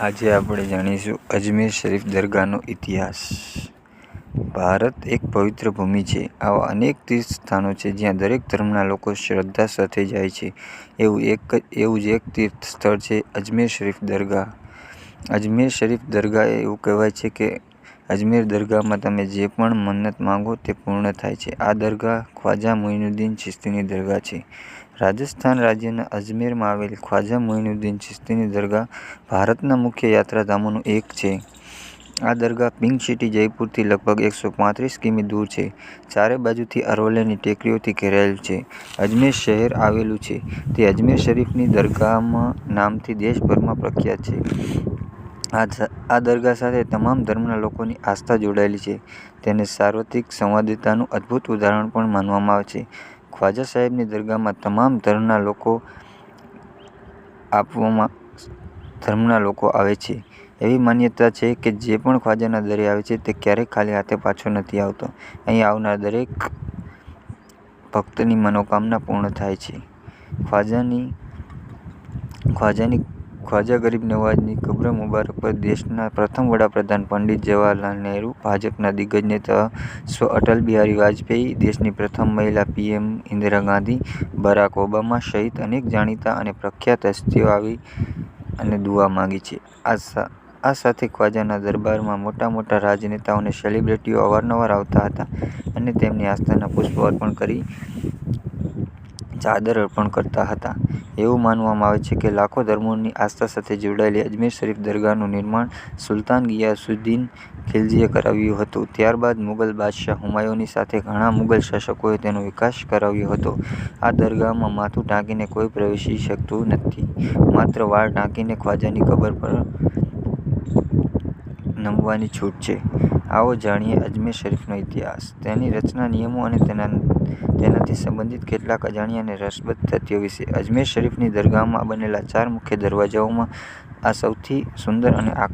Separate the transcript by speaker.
Speaker 1: આજે આપણે જાણીશું અજમેર શરીફ દરગાહનો ઇતિહાસ. ભારત એક પવિત્ર ભૂમિ છે. આવા અનેક તીર્થ સ્થાનો છે જ્યાં દરેક ધર્મના લોકો શ્રદ્ધા સાથે જાય છે. એવું જ એક તીર્થ સ્થળ છે અજમેર શરીફ દરગાહ. અજમેર શરીફ દરગાહ એવું કહેવાય છે કે અજમેર દરગાહમાં તમે જે પણ મન્નત માંગો તે પૂર્ણ થાય છે. આ દરગાહ ખ્વાજા મુઈનુદ્દીન ચિશ્તીની દરગાહ છે. રાજસ્થાન રાજ્યના અજમેરમાં આવેલ ખ્વાજા મુઈનુદ્દીન ચિશ્તીની દરગાહ ભારતના મુખ્ય યાત્રાધામોનું એક છે. આ દરગાહ પિંક સિટી જયપુરથી લગભગ 135 કિમી દૂર છે. ચારે બાજુથી અરવલ્લીની ટેકરીઓથી ઘેરાયેલું છે. અજમેર શહેર આવેલું છે તે અજમેર શરીફની દરગાહના નામથી દેશભરમાં પ્રખ્યાત છે. આ દરગાહ સાથે તમામ ધર્મના લોકોની આસ્થા જોડાયેલી છે. તેને સાર્વત્રિક સંવાદિતાનું અદ્ભુત ઉદાહરણ પણ માનવામાં આવે છે. ખ્વાજા સાહેબની દરગાહમાં તમામ ધર્મના લોકો આવે છે. એવી માન્યતા છે કે જે પણ ખ્વાજાના દરે આવે છે તે ક્યારેય ખાલી હાથે પાછો નથી આવતો. અહીં આવનાર દરેક ભક્તની મનોકામના પૂર્ણ થાય છે. ખ્વાજા ગરીબ નવાજની કબ્ર મુબારક પર દેશના પ્રથમ વડાપ્રધાન પંડિત જવાહરલાલ નહેરુ, ભાજપના દિગ્ગજ નેતા સ્વ અટલ બિહારી વાજપેયી, દેશની પ્રથમ મહિલા PM Indira Gandhi, Barack Obama સહિત અનેક જાણીતા અને પ્રખ્યાત હસ્તીઓ આવી અને દુઆ માંગી છે. આ સાથે ખ્વાજાના દરબારમાં મોટા મોટા રાજનેતાઓ અને સેલિબ્રિટીઓ અવારનવાર આવતા હતા અને તેમની આસ્થાના પુષ્પો અર્પણ કરી ચાદર અર્પણ કરતા હતા. એવું માનવામાં આવે છે કે લાખો ધર્મોની આસ્થા સાથે જોડાયેલી અજમેર શરીફ દરગાહનું નિર્માણ સુલતાન ગિયાસુદ્દીન ખિલજીએ કરાવ્યું હતું. ત્યારબાદ મુગલ બાદશાહ હુમાયુની સાથે ઘણા મુગલ શાસકોએ તેનો વિકાસ કરાવ્યો હતો. આ દરગાહમાં માથું ઢાંકીને કોઈ પ્રવેશી શકતું નથી. માત્ર વાળ ઢાંકીને ખ્વાજાની કબર પર નમવાની છૂટ છે. આવો જાણીએ અજમેર શરીફનો ઇતિહાસ, તેની રચના, નિયમો અને તેનાથી સંબંધિત કેટલાક અજાણ્યા અને રસપ્રદ તથ્યો વિશે. અજમેર શરીફની દરગાહમાં બનેલા 4 મુખ્ય દરવાજાઓમાં આ સૌથી સુંદર અને આકર્ષક